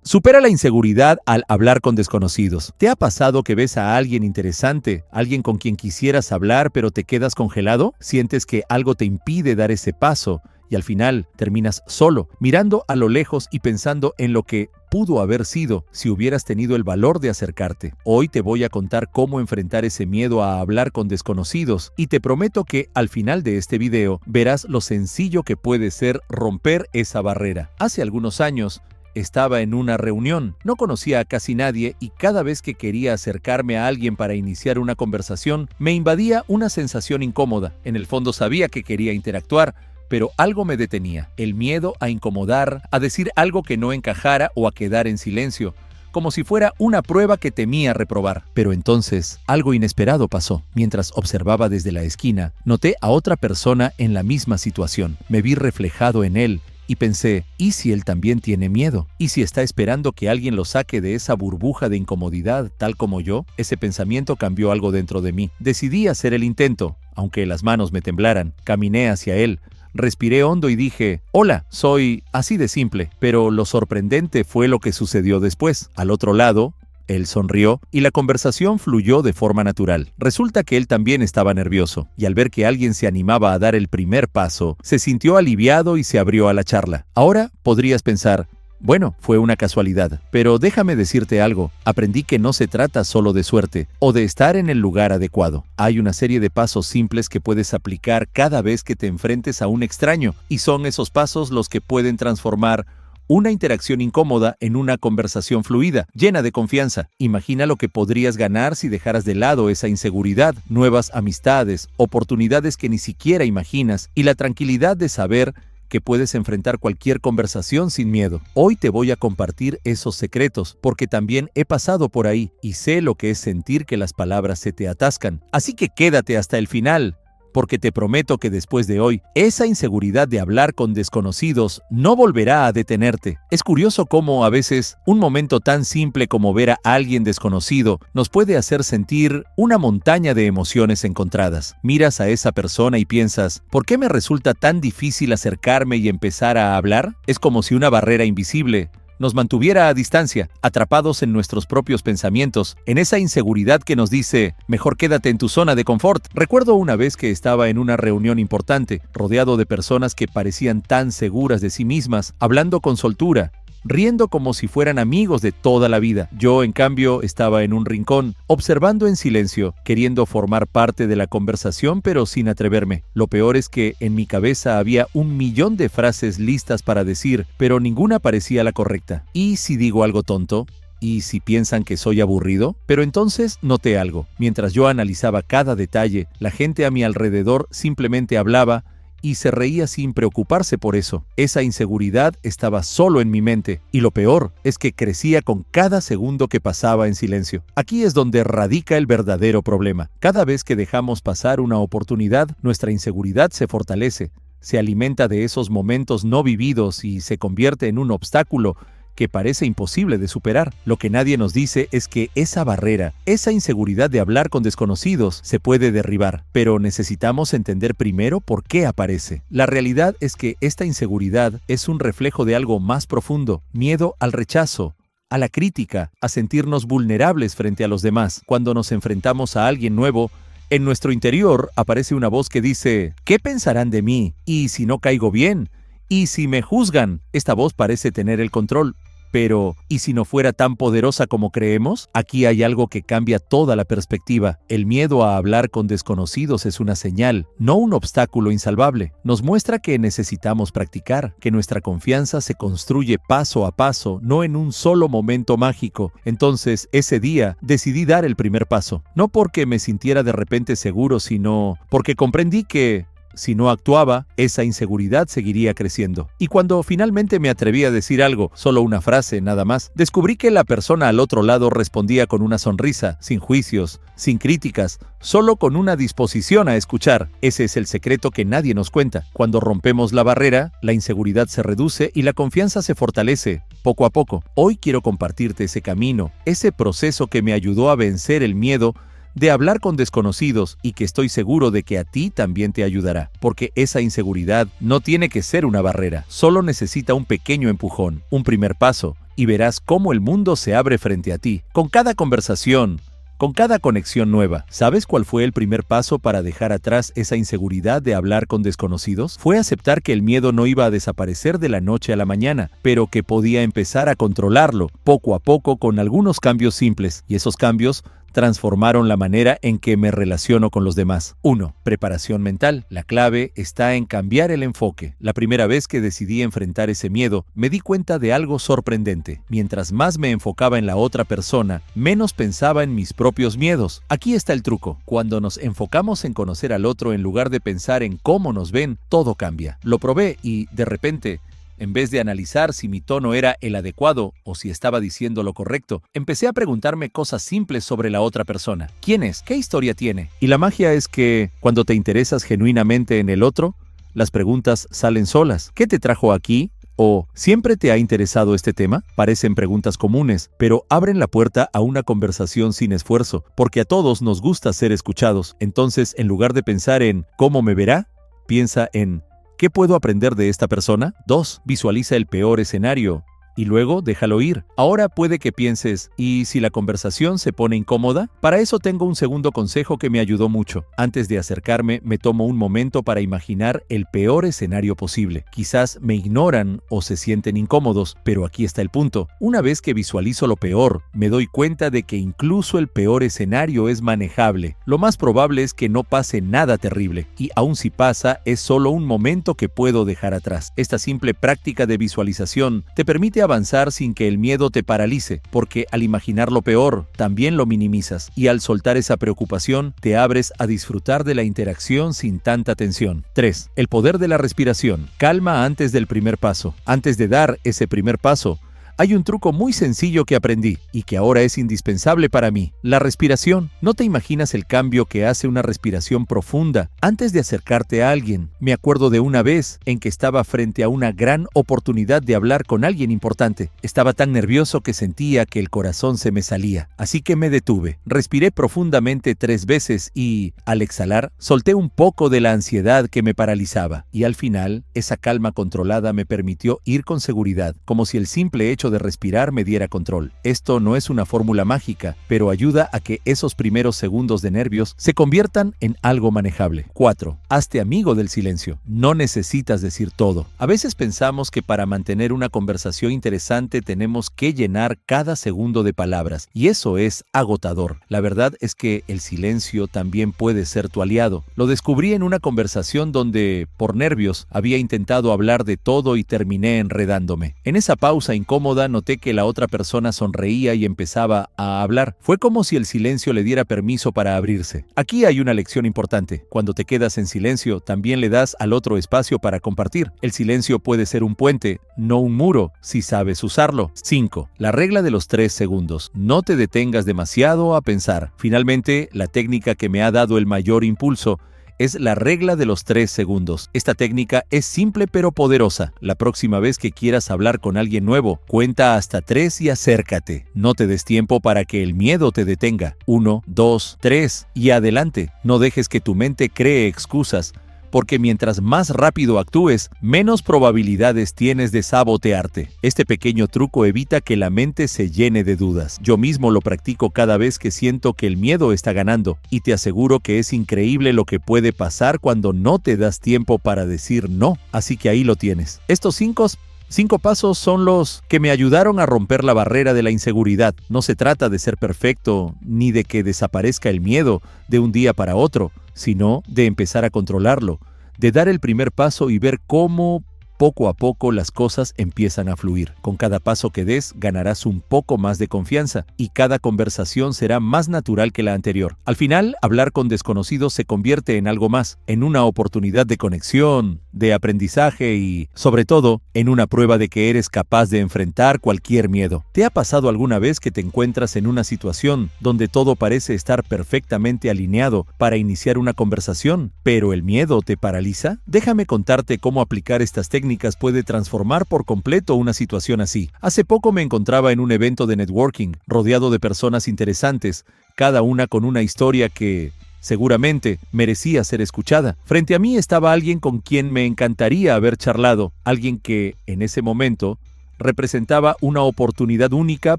Supera la inseguridad al hablar con desconocidos. ¿Te ha pasado que ves a alguien interesante, alguien con quien quisieras hablar pero te quedas congelado? ¿Sientes que algo te impide dar ese paso y al final terminas solo, mirando a lo lejos y pensando en lo que pudo haber sido si hubieras tenido el valor de acercarte? Hoy te voy a contar cómo enfrentar ese miedo a hablar con desconocidos y te prometo que al final de este video verás lo sencillo que puede ser romper esa barrera. Hace algunos años, estaba en una reunión, no conocía a casi nadie y cada vez que quería acercarme a alguien para iniciar una conversación, me invadía una sensación incómoda. En el fondo sabía que quería interactuar, pero algo me detenía, el miedo a incomodar, a decir algo que no encajara o a quedar en silencio, como si fuera una prueba que temía reprobar. Pero entonces, algo inesperado pasó. Mientras observaba desde la esquina, noté a otra persona en la misma situación. Me vi reflejado en él. Y pensé, ¿y si él también tiene miedo? ¿Y si está esperando que alguien lo saque de esa burbuja de incomodidad, tal como yo? Ese pensamiento cambió algo dentro de mí. Decidí hacer el intento, aunque las manos me temblaran. Caminé hacia él, respiré hondo y dije, hola, soy así de simple. Pero lo sorprendente fue lo que sucedió después. Al otro lado, él sonrió y la conversación fluyó de forma natural. Resulta que él también estaba nervioso, y al ver que alguien se animaba a dar el primer paso, se sintió aliviado y se abrió a la charla. Ahora podrías pensar, bueno, fue una casualidad, pero déjame decirte algo. Aprendí que no se trata solo de suerte o de estar en el lugar adecuado. Hay una serie de pasos simples que puedes aplicar cada vez que te enfrentes a un extraño, y son esos pasos los que pueden transformar una interacción incómoda en una conversación fluida, llena de confianza. Imagina lo que podrías ganar si dejaras de lado esa inseguridad, nuevas amistades, oportunidades que ni siquiera imaginas y la tranquilidad de saber que puedes enfrentar cualquier conversación sin miedo. Hoy te voy a compartir esos secretos, porque también he pasado por ahí y sé lo que es sentir que las palabras se te atascan. Así que quédate hasta el final, porque te prometo que después de hoy, esa inseguridad de hablar con desconocidos no volverá a detenerte. Es curioso cómo a veces un momento tan simple como ver a alguien desconocido nos puede hacer sentir una montaña de emociones encontradas. Miras a esa persona y piensas, ¿por qué me resulta tan difícil acercarme y empezar a hablar? Es como si una barrera invisible nos mantuviera a distancia, atrapados en nuestros propios pensamientos, en esa inseguridad que nos dice, mejor quédate en tu zona de confort. Recuerdo una vez que estaba en una reunión importante, rodeado de personas que parecían tan seguras de sí mismas, hablando con soltura, riendo como si fueran amigos de toda la vida. Yo, en cambio, estaba en un rincón, observando en silencio, queriendo formar parte de la conversación, pero sin atreverme. Lo peor es que en mi cabeza había 1.000.000 de frases listas para decir, pero ninguna parecía la correcta. ¿Y si digo algo tonto? ¿Y si piensan que soy aburrido? Pero entonces noté algo. Mientras yo analizaba cada detalle, la gente a mi alrededor simplemente hablaba y se reía sin preocuparse por eso. Esa inseguridad estaba solo en mi mente, y lo peor es que crecía con cada segundo que pasaba en silencio. Aquí es donde radica el verdadero problema. Cada vez que dejamos pasar una oportunidad, nuestra inseguridad se fortalece, se alimenta de esos momentos no vividos y se convierte en un obstáculo que parece imposible de superar. Lo que nadie nos dice es que esa barrera, esa inseguridad de hablar con desconocidos, se puede derribar, pero necesitamos entender primero por qué aparece. La realidad es que esta inseguridad es un reflejo de algo más profundo: miedo al rechazo, a la crítica, a sentirnos vulnerables frente a los demás. Cuando nos enfrentamos a alguien nuevo, en nuestro interior aparece una voz que dice, ¿qué pensarán de mí? ¿Y si no caigo bien? ¿Y si me juzgan? Esta voz parece tener el control. Pero, ¿y si no fuera tan poderosa como creemos? Aquí hay algo que cambia toda la perspectiva. El miedo a hablar con desconocidos es una señal, no un obstáculo insalvable. Nos muestra que necesitamos practicar, que nuestra confianza se construye paso a paso, no en un solo momento mágico. Entonces, ese día, decidí dar el primer paso. No porque me sintiera de repente seguro, sino porque comprendí que si no actuaba, esa inseguridad seguiría creciendo. Y cuando finalmente me atreví a decir algo, solo una frase, nada más, descubrí que la persona al otro lado respondía con una sonrisa, sin juicios, sin críticas, solo con una disposición a escuchar. Ese es el secreto que nadie nos cuenta. Cuando rompemos la barrera, la inseguridad se reduce y la confianza se fortalece, poco a poco. Hoy quiero compartirte ese camino, ese proceso que me ayudó a vencer el miedo de hablar con desconocidos y que estoy seguro de que a ti también te ayudará, porque esa inseguridad no tiene que ser una barrera, solo necesita un pequeño empujón, un primer paso, y verás cómo el mundo se abre frente a ti. Con cada conversación, con cada conexión nueva. ¿Sabes cuál fue el primer paso para dejar atrás esa inseguridad de hablar con desconocidos? Fue aceptar que el miedo no iba a desaparecer de la noche a la mañana, pero que podía empezar a controlarlo, poco a poco, con algunos cambios simples, y esos cambios transformaron la manera en que me relaciono con los demás. 1. Preparación mental. La clave está en cambiar el enfoque. La primera vez que decidí enfrentar ese miedo, me di cuenta de algo sorprendente. Mientras más me enfocaba en la otra persona, menos pensaba en mis propios miedos. Aquí está el truco. Cuando nos enfocamos en conocer al otro en lugar de pensar en cómo nos ven, todo cambia. Lo probé y, de repente, en vez de analizar si mi tono era el adecuado o si estaba diciendo lo correcto, empecé a preguntarme cosas simples sobre la otra persona. ¿Quién es? ¿Qué historia tiene? Y la magia es que, cuando te interesas genuinamente en el otro, las preguntas salen solas. ¿Qué te trajo aquí? ¿O siempre te ha interesado este tema? Parecen preguntas comunes, pero abren la puerta a una conversación sin esfuerzo, porque a todos nos gusta ser escuchados. Entonces, en lugar de pensar en ¿cómo me verá?, piensa en ¿qué puedo aprender de esta persona? 2. Visualiza el peor escenario y luego déjalo ir. Ahora puede que pienses, ¿y si la conversación se pone incómoda? Para eso tengo un segundo consejo que me ayudó mucho. Antes de acercarme, me tomo un momento para imaginar el peor escenario posible. Quizás me ignoran o se sienten incómodos, pero aquí está el punto. Una vez que visualizo lo peor, me doy cuenta de que incluso el peor escenario es manejable. Lo más probable es que no pase nada terrible, y aun si pasa, es solo un momento que puedo dejar atrás. Esta simple práctica de visualización te permite avanzar sin que el miedo te paralice, porque al imaginar lo peor, también lo minimizas, y al soltar esa preocupación, te abres a disfrutar de la interacción sin tanta tensión. 3. El poder de la respiración. Calma antes del primer paso. Antes de dar ese primer paso, hay un truco muy sencillo que aprendí y que ahora es indispensable para mí: la respiración. No te imaginas el cambio que hace una respiración profunda antes de acercarte a alguien. Me acuerdo de una vez en que estaba frente a una gran oportunidad de hablar con alguien importante. Estaba tan nervioso que sentía que el corazón se me salía. Así que me detuve. Respiré profundamente 3 veces y, al exhalar, solté un poco de la ansiedad que me paralizaba. Y al final, esa calma controlada me permitió ir con seguridad, como si el simple hecho de respirar me diera control. Esto no es una fórmula mágica, pero ayuda a que esos primeros segundos de nervios se conviertan en algo manejable. 4. Hazte amigo del silencio. No necesitas decir todo. A veces pensamos que para mantener una conversación interesante tenemos que llenar cada segundo de palabras, y eso es agotador. La verdad es que el silencio también puede ser tu aliado. Lo descubrí en una conversación donde, por nervios, había intentado hablar de todo y terminé enredándome. En esa pausa incómoda noté que la otra persona sonreía y empezaba a hablar. Fue como si el silencio le diera permiso para abrirse. Aquí hay una lección importante. Cuando te quedas en silencio, también le das al otro espacio para compartir. El silencio puede ser un puente, no un muro, si sabes usarlo. 5. La regla de los 3 segundos. No te detengas demasiado a pensar. Finalmente, la técnica que me ha dado el mayor impulso es la regla de los 3 segundos. Esta técnica es simple pero poderosa. La próxima vez que quieras hablar con alguien nuevo, cuenta hasta 3 y acércate. No te des tiempo para que el miedo te detenga. 1, 2, 3 y adelante. No dejes que tu mente cree excusas, porque mientras más rápido actúes, menos probabilidades tienes de sabotearte. Este pequeño truco evita que la mente se llene de dudas. Yo mismo lo practico cada vez que siento que el miedo está ganando, y te aseguro que es increíble lo que puede pasar cuando no te das tiempo para decir no. Así que ahí lo tienes. Estos 5 pasos son los que me ayudaron a romper la barrera de la inseguridad. No se trata de ser perfecto, ni de que desaparezca el miedo de un día para otro, sino de empezar a controlarlo, de dar el primer paso y ver cómo poco a poco las cosas empiezan a fluir. Con cada paso que des, ganarás un poco más de confianza y cada conversación será más natural que la anterior. Al final, hablar con desconocidos se convierte en algo más, en una oportunidad de conexión, de aprendizaje y, sobre todo, en una prueba de que eres capaz de enfrentar cualquier miedo. ¿Te ha pasado alguna vez que te encuentras en una situación donde todo parece estar perfectamente alineado para iniciar una conversación, pero el miedo te paraliza? Déjame contarte cómo aplicar estas técnicas técnicas puede transformar por completo una situación así. Hace poco me encontraba en un evento de networking, rodeado de personas interesantes, cada una con una historia que seguramente merecía ser escuchada. Frente a mí estaba alguien con quien me encantaría haber charlado, alguien que, en ese momento, representaba una oportunidad única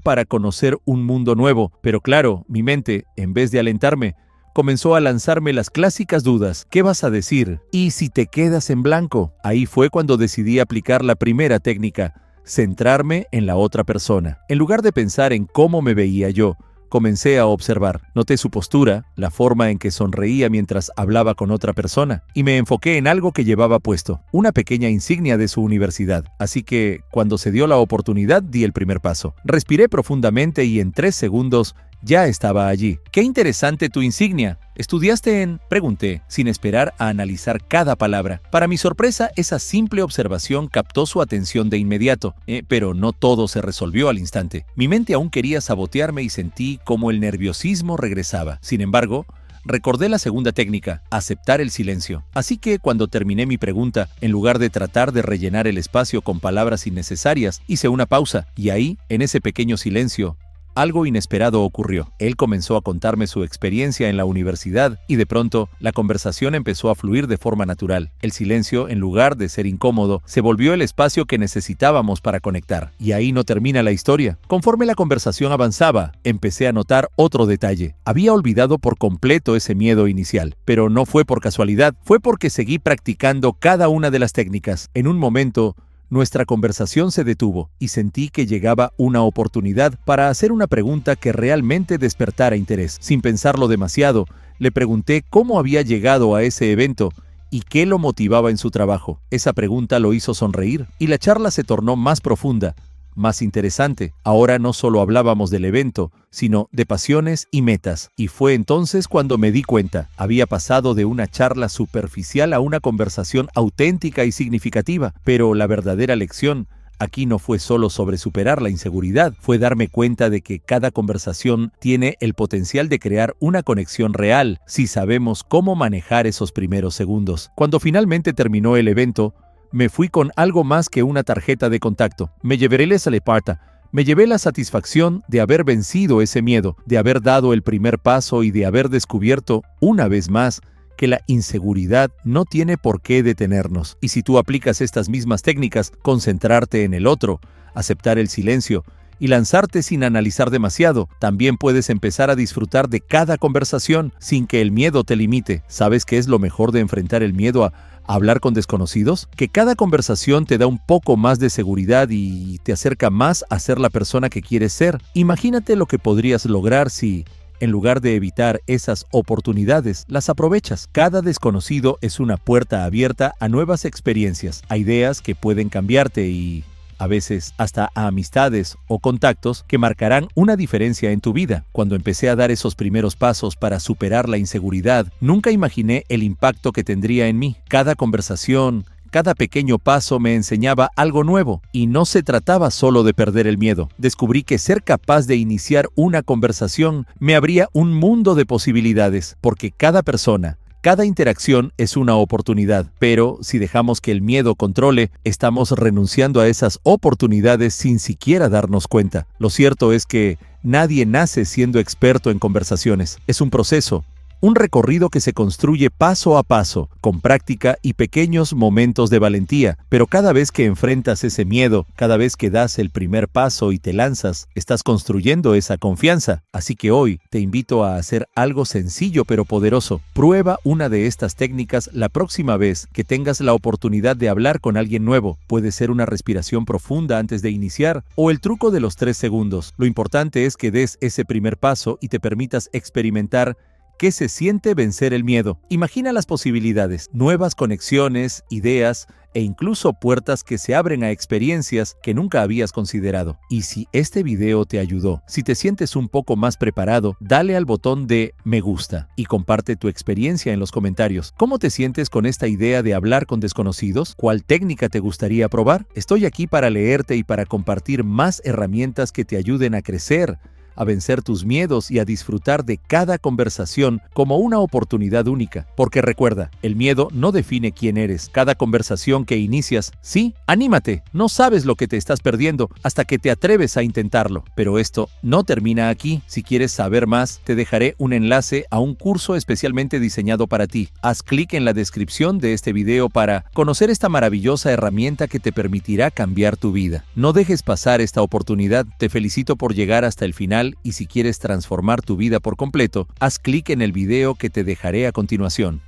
para conocer un mundo nuevo. Pero claro, mi mente, en vez de alentarme, comenzó a lanzarme las clásicas dudas. ¿Qué vas a decir? ¿Y si te quedas en blanco? Ahí fue cuando decidí aplicar la primera técnica, centrarme en la otra persona. En lugar de pensar en cómo me veía yo, comencé a observar. Noté su postura, la forma en que sonreía mientras hablaba con otra persona, y me enfoqué en algo que llevaba puesto, una pequeña insignia de su universidad. Así que, cuando se dio la oportunidad, di el primer paso. Respiré profundamente y en 3 segundos ya estaba allí. ¡Qué interesante tu insignia! ¿Estudiaste en...? Pregunté, sin esperar a analizar cada palabra. Para mi sorpresa, esa simple observación captó su atención de inmediato, pero no todo se resolvió al instante. Mi mente aún quería sabotearme y sentí como el nerviosismo regresaba. Sin embargo, recordé la segunda técnica, aceptar el silencio. Así que cuando terminé mi pregunta, en lugar de tratar de rellenar el espacio con palabras innecesarias, hice una pausa y ahí, en ese pequeño silencio, algo inesperado ocurrió. Él comenzó a contarme su experiencia en la universidad y de pronto la conversación empezó a fluir de forma natural. El silencio, en lugar de ser incómodo, se volvió el espacio que necesitábamos para conectar. Y ahí no termina la historia. Conforme la conversación avanzaba, empecé a notar otro detalle. Había olvidado por completo ese miedo inicial, pero no fue por casualidad, fue porque seguí practicando cada una de las técnicas. En un momento, nuestra conversación se detuvo y sentí que llegaba una oportunidad para hacer una pregunta que realmente despertara interés. Sin pensarlo demasiado, le pregunté cómo había llegado a ese evento y qué lo motivaba en su trabajo. Esa pregunta lo hizo sonreír y la charla se tornó más profunda, más interesante. Ahora no solo hablábamos del evento, sino de pasiones y metas. Y fue entonces cuando me di cuenta. Había pasado de una charla superficial a una conversación auténtica y significativa. Pero la verdadera lección aquí no fue solo sobre superar la inseguridad, fue darme cuenta de que cada conversación tiene el potencial de crear una conexión real si sabemos cómo manejar esos primeros segundos. Cuando finalmente terminó el evento, me fui con algo más que una tarjeta de contacto. Me llevé la satisfacción de haber vencido ese miedo, de haber dado el primer paso y de haber descubierto, una vez más, que la inseguridad no tiene por qué detenernos. Y si tú aplicas estas mismas técnicas, concentrarte en el otro, aceptar el silencio y lanzarte sin analizar demasiado, también puedes empezar a disfrutar de cada conversación sin que el miedo te limite. ¿Sabes qué es lo mejor de enfrentar el miedo a hablar con desconocidos? Que cada conversación te da un poco más de seguridad y te acerca más a ser la persona que quieres ser. Imagínate lo que podrías lograr si, en lugar de evitar esas oportunidades, las aprovechas. Cada desconocido es una puerta abierta a nuevas experiencias, a ideas que pueden cambiarte y a veces hasta a amistades o contactos que marcarán una diferencia en tu vida. Cuando empecé a dar esos primeros pasos para superar la inseguridad, nunca imaginé el impacto que tendría en mí. Cada conversación, cada pequeño paso me enseñaba algo nuevo y no se trataba solo de perder el miedo. Descubrí que ser capaz de iniciar una conversación me abría un mundo de posibilidades, porque cada persona, cada interacción es una oportunidad, pero si dejamos que el miedo controle, estamos renunciando a esas oportunidades sin siquiera darnos cuenta. Lo cierto es que nadie nace siendo experto en conversaciones. Es un proceso, un recorrido que se construye paso a paso, con práctica y pequeños momentos de valentía. Pero cada vez que enfrentas ese miedo, cada vez que das el primer paso y te lanzas, estás construyendo esa confianza. Así que hoy te invito a hacer algo sencillo pero poderoso. Prueba una de estas técnicas la próxima vez que tengas la oportunidad de hablar con alguien nuevo. Puede ser una respiración profunda antes de iniciar o el truco de los 3 segundos. Lo importante es que des ese primer paso y te permitas experimentar ¿qué se siente vencer el miedo? Imagina las posibilidades, nuevas conexiones, ideas e incluso puertas que se abren a experiencias que nunca habías considerado. Y si este video te ayudó, si te sientes un poco más preparado, dale al botón de me gusta y comparte tu experiencia en los comentarios. ¿Cómo te sientes con esta idea de hablar con desconocidos? ¿Cuál técnica te gustaría probar? Estoy aquí para leerte y para compartir más herramientas que te ayuden a crecer, a vencer tus miedos y a disfrutar de cada conversación como una oportunidad única. Porque recuerda, el miedo no define quién eres. Cada conversación que inicias, sí, anímate. No sabes lo que te estás perdiendo hasta que te atreves a intentarlo. Pero esto no termina aquí. Si quieres saber más, te dejaré un enlace a un curso especialmente diseñado para ti. Haz clic en la descripción de este video para conocer esta maravillosa herramienta que te permitirá cambiar tu vida. No dejes pasar esta oportunidad. Te felicito por llegar hasta el final y si quieres transformar tu vida por completo, haz clic en el video que te dejaré a continuación.